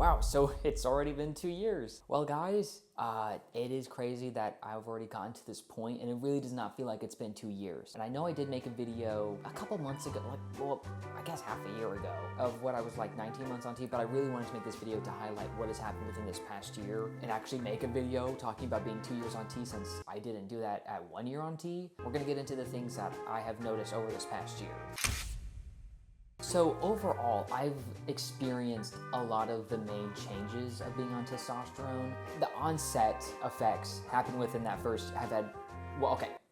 Wow, so it's already been 2 years. Well, guys, it is crazy that I've already gotten to this point, and it really does not feel like it's been 2 years. And I know I did make a video a couple months ago, I guess half a year ago, of what I was like 19 months on T, but I really wanted to make this video to highlight what has happened within this past year and actually make a video talking about being 2 years on T, since I didn't do that at 1 year on T. We're gonna get into the things that I have noticed over this past year. So overall, I've experienced a lot of the main changes of being on testosterone. The onset effects happen within that first,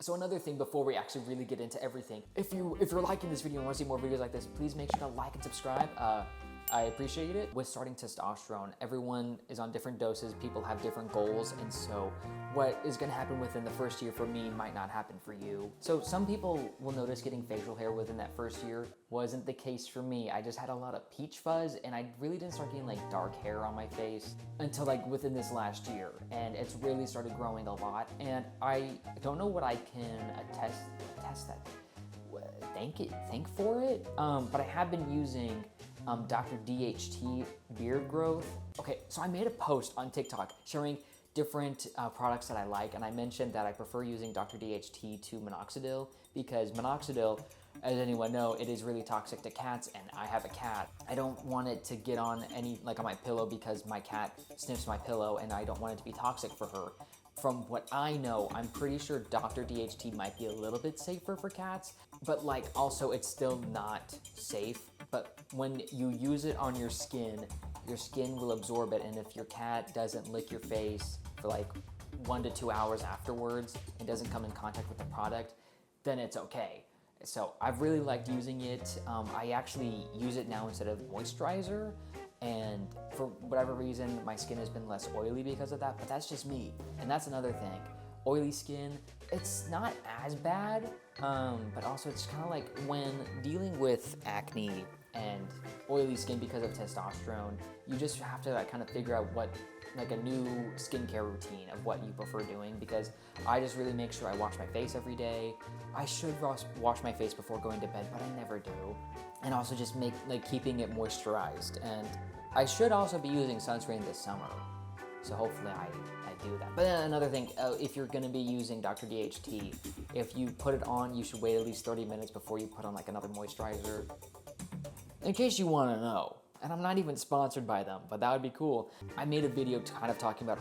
So another thing before we actually really get into everything, if you're liking this video and want to see more videos like this, please make sure to like and subscribe. I appreciate it. With starting testosterone, everyone is on different doses, people have different goals, and so what is gonna happen within the first year for me might not happen for you. So some people will notice getting facial hair within that first year. Wasn't the case for me. I just had a lot of peach fuzz, and I really didn't start getting like dark hair on my face until like within this last year, and it's really started growing a lot, and I don't know what I can attest that, thank for it, but I have been using Dr. DHT beard growth. Okay, so I made a post on TikTok sharing different products that I like, and I mentioned that I prefer using Dr. DHT to minoxidil because minoxidil, as anyone know, it is really toxic to cats, and I have a cat. I don't want it to get on on my pillow because my cat sniffs my pillow, and I don't want it to be toxic for her. From what I know, I'm pretty sure Dr. DHT might be a little bit safer for cats, but like also it's still not safe. But when you use it on your skin will absorb it, and if your cat doesn't lick your face for like 1 to 2 hours afterwards and doesn't come in contact with the product, then it's okay. So I've really liked using it. I actually use it now instead of moisturizer, and for whatever reason, my skin has been less oily because of that, but that's just me. And that's another thing. Oily skin, it's not as bad, but also it's kind of like when dealing with acne and oily skin because of testosterone, you just have to kind of figure out what, like a new skincare routine of what you prefer doing, because I just really make sure I wash my face every day. I should wash my face before going to bed, but I never do. And also just keeping it moisturized. And I should also be using sunscreen this summer, so hopefully I do that. But then another thing, if you're gonna be using Dr. DHT, if you put it on, you should wait at least 30 minutes before you put on like another moisturizer. In case you wanna know. And I'm not even sponsored by them, but that would be cool. I made a video kind of talking about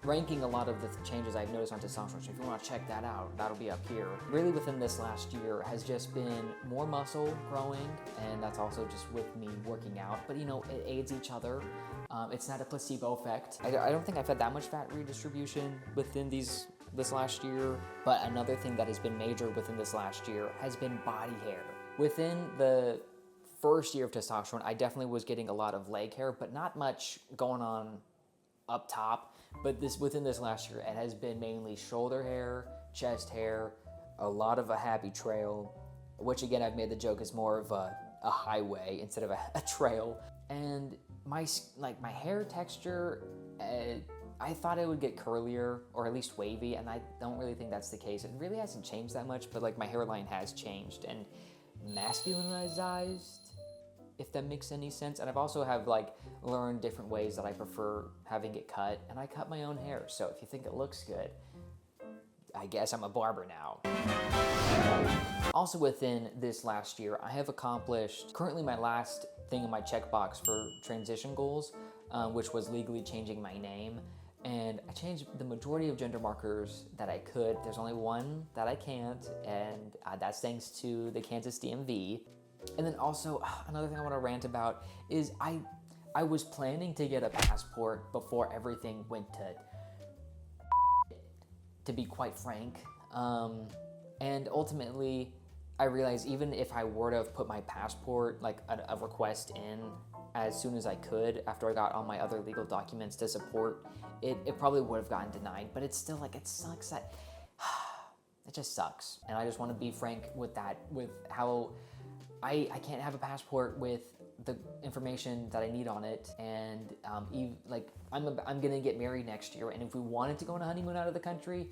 ranking a lot of the changes I've noticed on testosterone, so if you wanna check that out, that'll be up here. Really within this last year has just been more muscle growing, and that's also just with me working out, but you know, it aids each other. It's not a placebo effect. I don't think I've had that much fat redistribution within this last year, but another thing that has been major within this last year has been body hair. Within the first year of testosterone, I definitely was getting a lot of leg hair, but not much going on up top. But within this last year, it has been mainly shoulder hair, chest hair, a lot of a happy trail, which again, I've made the joke is more of a highway instead of a trail. And my hair texture, I thought it would get curlier or at least wavy, and I don't really think that's the case. It really hasn't changed that much, but like my hairline has changed and masculinized, if that makes any sense. And I've also learned different ways that I prefer having it cut, and I cut my own hair. So if you think it looks good, I guess I'm a barber now. Also within this last year, I have accomplished currently my last thing in my checkbox for transition goals, which was legally changing my name. And I changed the majority of gender markers that I could. There's only one that I can't, and that's thanks to the Kansas DMV. And then also, another thing I want to rant about is I was planning to get a passport before everything went to be quite frank. And ultimately, I realized even if I were to have put my passport, like a request in as soon as I could after I got all my other legal documents to support, it probably would have gotten denied. But it's still it sucks that, it just sucks. And I just want to be frank with that, with how I can't have a passport with the information that I need on it. And I'm gonna get married next year, and if we wanted to go on a honeymoon out of the country,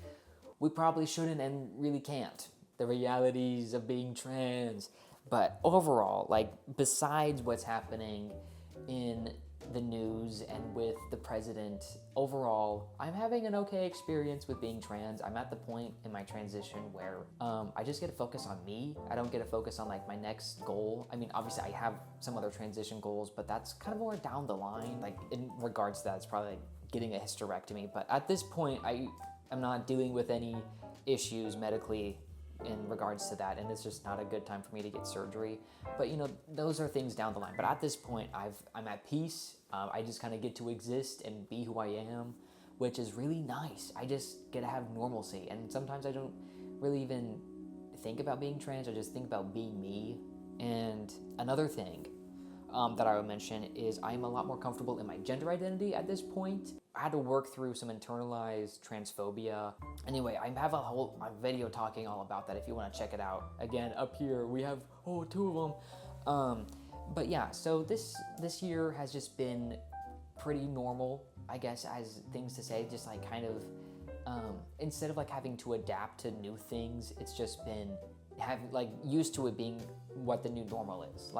we probably shouldn't and really can't. The realities of being trans. But overall, besides what's happening in the news and with the president, overall, I'm having an okay experience with being trans. I'm at the point in my transition where I just get to focus on me. I don't get to focus on like my next goal. I mean, obviously I have some other transition goals, but that's kind of more down the line. Like in regards to that, it's probably like getting a hysterectomy. But at this point, I'm not dealing with any issues medically in regards to that, and it's just not a good time for me to get surgery. But you know, those are things down the line. But at this point, I'm at peace. I just kind of get to exist and be who I am, which is really nice. I just get to have normalcy, and sometimes I don't really even think about being trans. I just think about being me. And another thing that I would mention is I'm a lot more comfortable in my gender identity at this point. I had to work through some internalized transphobia. Anyway, I have a whole video talking all about that if you want to check it out. Again, up here, we have, 2 of them. But yeah, so this year has just been pretty normal, I guess, as things to say, just like kind of, instead of like having to adapt to new things, it's just been used to it being what the new normal is.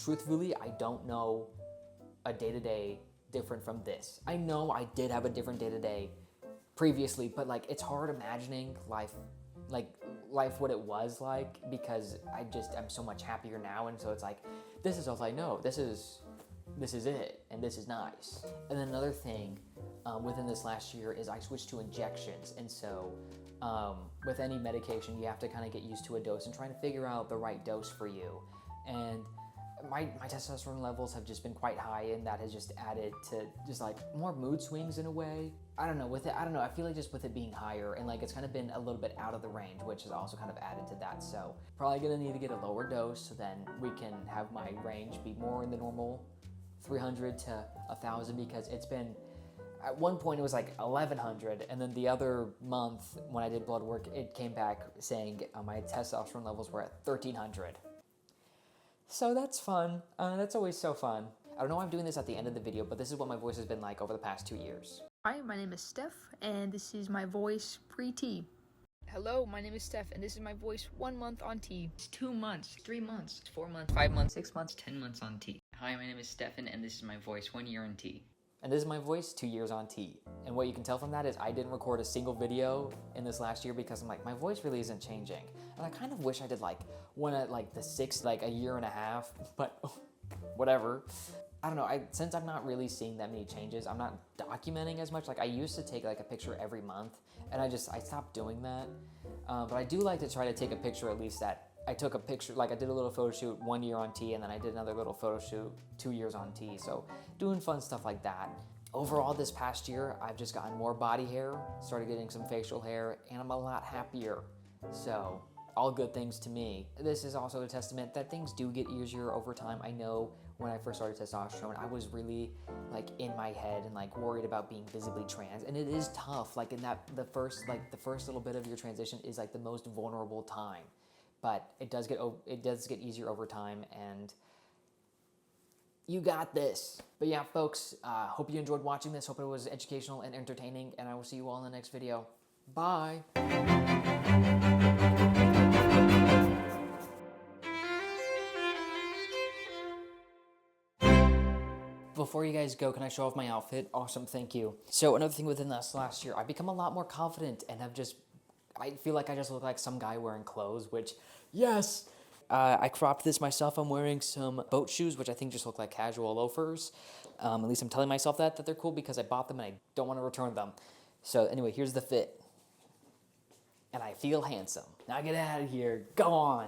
Truthfully, I don't know a day-to-day different from this. I know I did have a different day-to-day previously, but like it's hard imagining life what it was like, because I'm so much happier now, and so it's like, this is all I know. This is it, and this is nice. And then another thing within this last year is I switched to injections, and so with any medication, you have to kind of get used to a dose and trying to figure out the right dose for you. And my testosterone levels have just been quite high, and that has just added to just like more mood swings in a way. I don't know, I feel like just with it being higher, and like it's kind of been a little bit out of the range, which has also kind of added to that. So probably gonna need to get a lower dose, so then we can have my range be more in the normal 300 to 1,000, because it's been, at one point it was like 1,100, and then the other month when I did blood work, it came back saying my testosterone levels were at 1,300. So that's fun. That's always so fun. I don't know why I'm doing this at the end of the video, but this is what my voice has been like over the past 2 years. Hi, my name is Steph, and this is my voice pre-T. Hello, my name is Steph, and this is my voice 1 month on T. It's 2 months, 3 months, 4 months, 5 months, 6 months, 10 months on T. Hi, my name is Stefan, and this is my voice 1 year on T. And this is my voice 2 years on T. And what you can tell from that is I didn't record a single video in this last year because I'm like, my voice really isn't changing. And I kind of wish I did like one at like the 6, like a year and a half, but whatever. I don't know, since I'm not really seeing that many changes, I'm not documenting as much. Like I used to take like a picture every month, and I stopped doing that. But I do like to try to take a picture at least that I took a picture, like I did a little photo shoot 1 year on T, and then I did another little photo shoot 2 years on T. So doing fun stuff like that. Overall, this past year, I've just gotten more body hair, started getting some facial hair, and I'm a lot happier. So all good things to me. This is also a testament that things do get easier over time. I know when I first started testosterone, I was really like in my head and like worried about being visibly trans, and it is tough. Like in that, the first little bit of your transition is like the most vulnerable time. But it does get easier over time, and you got this. But yeah, folks, hope you enjoyed watching this. Hope it was educational and entertaining, and I will see you all in the next video. Bye. Before you guys go, can I show off my outfit? Awesome, thank you. So another thing within this last year, I've become a lot more confident, and I feel like I just look like some guy wearing clothes, which, yes! I cropped this myself. I'm wearing some boat shoes, which I think just look like casual loafers. At least I'm telling myself that they're cool because I bought them and I don't want to return them. So anyway, here's the fit. And I feel handsome. Now get out of here. Go on.